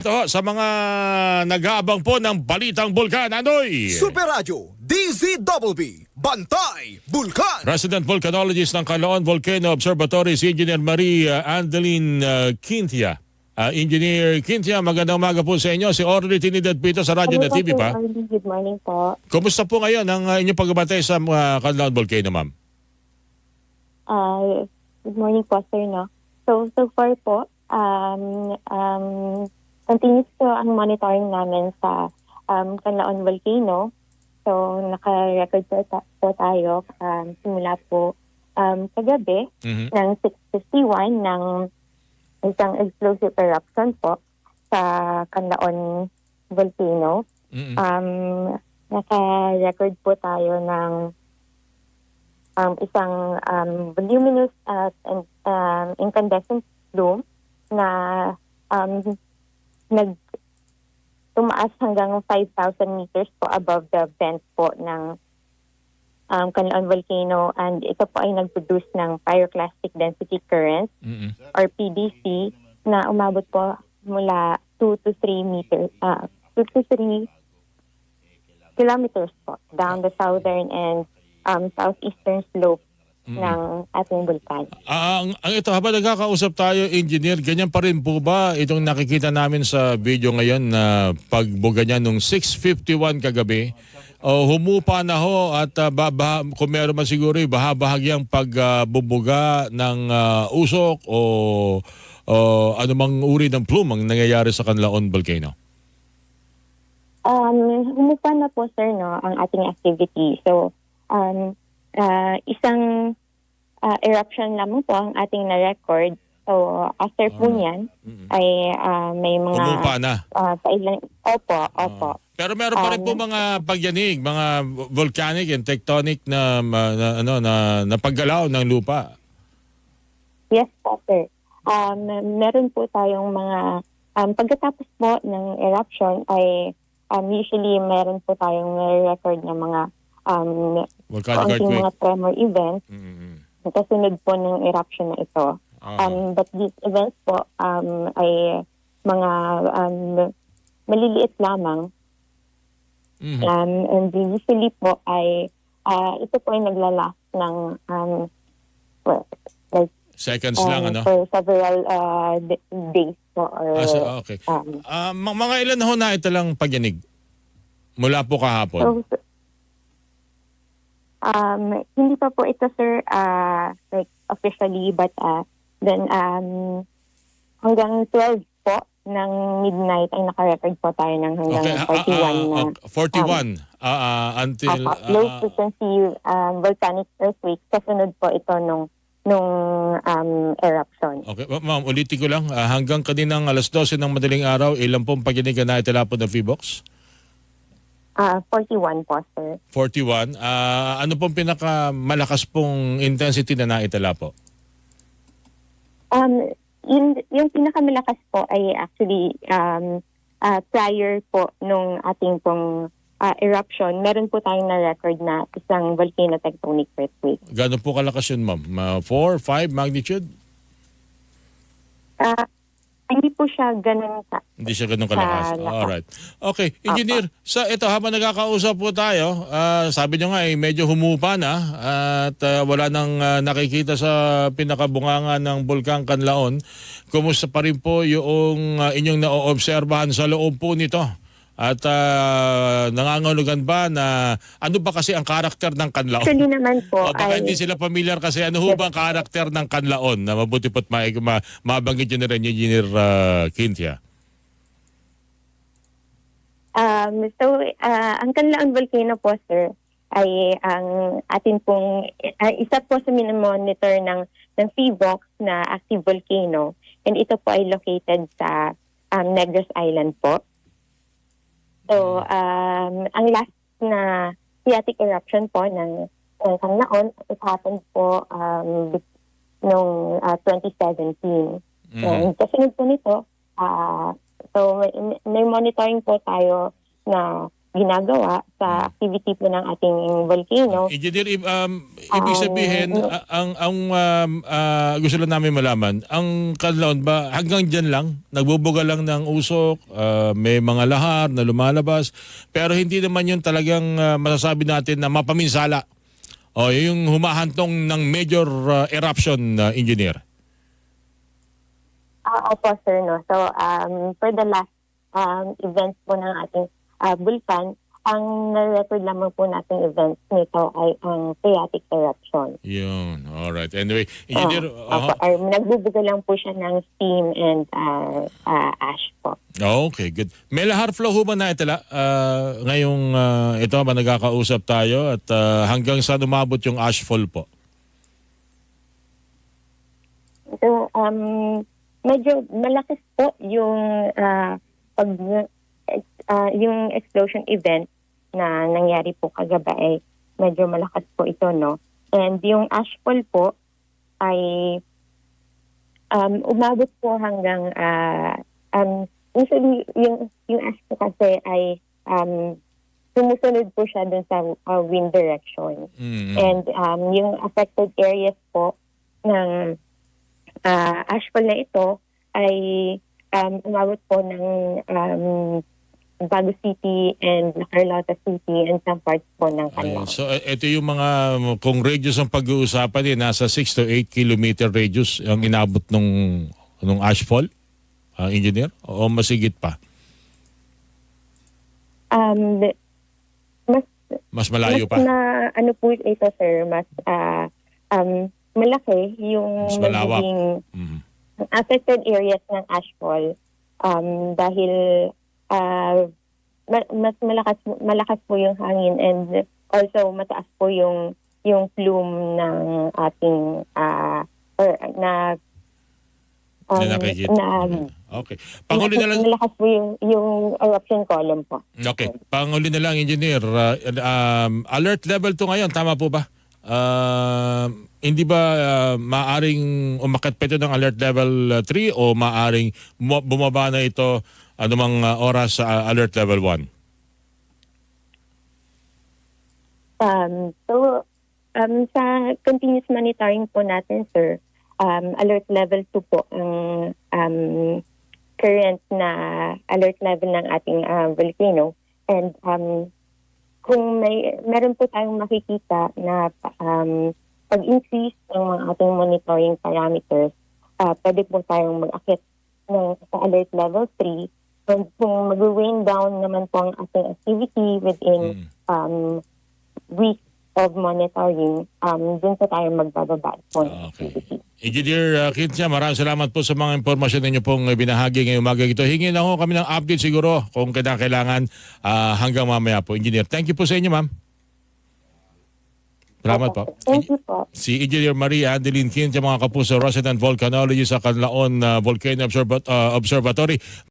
Ito sa mga nag-aabang po ng Balitang Bulkan, Anoy! Super Radio, DZBB, Bantay, Bulkan. Resident volcanologist ng Canlaon Volcano Observatory, si Engineer Marie Andeline Quintia. Engineer Quintia, magandang umaga po sa inyo. Si Orly Trinidad po ito sa Radyo na TV pa. Good morning po. Kumusta po ngayon ang inyong pagbabantay sa Canlaon Volcano, ma'am? Good morning po, sir, no? So far po, continuous po ang monitoring namin sa Canlaon Volcano. So, naka-record po tayo simula po kagabi ng 6:51 ng isang explosive eruption po sa Canlaon Volcano. Naka-record po tayo ng isang voluminous incandescent plume na tumaas hanggang 5,000 meters po above the vent po ng Canlaon Volcano, and ito po ay nag-produce ng pyroclastic density current or PDC na umabot po mula 2 to 3 kilometers po down the southern and southeastern slope ng ating bulkan. Ang ito, habang nagkakausap tayo, engineer, ganyan pa rin po ba itong nakikita namin sa video ngayon na pagbuga niya nung 6:51 kagabi? Humupa na ho at kung meron man siguro bahabahagyang pagbubuga ng usok o anumang uri ng plume ang nangyayari sa Canlaon Volcano? Humupa na po, sir, no, ang ating activity. So, isang eruption lamang po ang ating na-record. So, after po niyan, ay may mga... Humupa na? Opo. Pero meron pa rin po mga pagyanig, mga volcanic and tectonic na paggalaw ng lupa. Yes po, sir. Meron po tayong mga... pagkatapos po ng eruption ay usually meron po tayong record ng mga mga tremor events. Kasunod po ng eruption na ito. But these events po ay mga maliliit lamang. And usually po ay ito po ay naglalast ng seconds lang, ano? For several days po. Okay. Mga ilan ho na ito lang pagyanig? Mula po kahapon? Hindi pa po ito, sir, like officially, but then hanggang 12 po ng midnight ay naka-record po tayo ng hanggang 41 until low frequency volcanic earthquake. Kasunod po ito nung eruption. Okay, ma'am, ulitin ko lang, hanggang kaninang alas 12 ng madaling araw, ilan pong pagyanig na itala po ng VBOX? 41 po, sir. 41. Ano pong pinakamalakas pong intensity na naitala po? Yung pinakamalakas po ay actually prior po nung ating pong eruption, meron po tayong na-record na isang volcano tectonic earthquake. Gano'n po kalakas yun, ma'am? 4, 5 magnitude? Hindi po siya ganun Hindi siya ganun kalakas. Alright. Okay. Engineer, sa ito, habang nagkakausap po tayo, sabi nyo nga medyo humupa na at wala nang nakikita sa pinakabunganga ng Bulkang Canlaon. Kumusta pa rin po yung inyong naoobserbahan sa loob po nito? At nangangahulugan ba na ano ba kasi ang karakter ng Canlaon? Actually naman po baka hindi sila familiar kasi ano ho ba ang karakter ng Canlaon na mabuti po't mabanggit nyo na rin yung Engineer Quintia? Ang Canlaon Volcano po, sir, ay ang atin pong isa po sa monitor ng VBOX na active volcano, and ito po ay located sa Negros Island po. So, ang last na phreatic eruption po ng Canlaon, it happened po noong 2017. And kasunod po nito, so may monitoring po tayo na ginagawa sa activity po ng ating volcano. Engineer, ibig sabihin, gusto lang namin malaman, ang Canlaon ba hanggang dyan lang, nagbubuga lang ng usok, may mga lahar na lumalabas, pero hindi naman yun talagang masasabi natin na mapaminsala o yung humahantong ng major eruption, engineer? Opo, sir. No? So, for the last events po ng ating vulkan, ang na-record lamang po nating events nito ay ang phreatic eruption. Yun. Alright. Anyway, engineer, Nagbubuga lang po siya ng steam and ash po. okay, good. May lahar flow ho ba na itala? Ngayong ito ba nagkakausap tayo at hanggang saan umabot yung ashfall po? So, medyo malakas po yung yung explosion event na nangyari po kagabi ay medyo malakas po ito, no? And yung ashfall po ay umabot po hanggang usually yung ash po kasi ay sumusunod po siya dun sa wind direction. Mm. And yung affected areas po ng ashfall na ito ay umabot po ng Bago City and Carlota City and some parts po ng Ayun. Canlaon. So ito yung mga, kung radius ang pag-uusapan, nasa 6 to 8 kilometer radius ang inabot nung ashfall, engineer? O masigit pa? Mas malayo pa? Ano po ito, sir, mas malaki yung Mas malawak. magiging Mm. affected areas ng ashfall dahil mas malakas po yung hangin and also mataas po yung plume ng ating Na nakikita. Okay. Panghuli na lang. Malakas po yung eruption column po. Okay. Panghuli na lang, engineer. Alert level to ngayon, tama po ba? Hindi ba maaring umakyat pa ito ng alert level 3 o maaring bumaba na ito anumang oras sa alert level 1? Sa continuous monitoring po natin, sir, alert level 2 po ang current na alert level ng ating volcano. And kung meron po tayong makikita na pag-increase ng mga ating monitoring parameters, pwede po tayong mag-akit sa alert level 3. And kung mag-wane down naman po ang ating activity within weeks of monitoring, dun po tayo magbababa po ng activity. Engineer Kintya, maraming salamat po sa mga impormasyon ninyo pong binahagi ngayong umaga ito. Hingin lang ho kami ng update siguro kung kailangan hanggang mamaya po. Engineer, thank you po sa inyo, ma'am. Salamat po. Thank you po. Si Engineer Maria Adeline Kintya, mga kapuso, resident volcanologist sa Canlaon Volcano Observatory.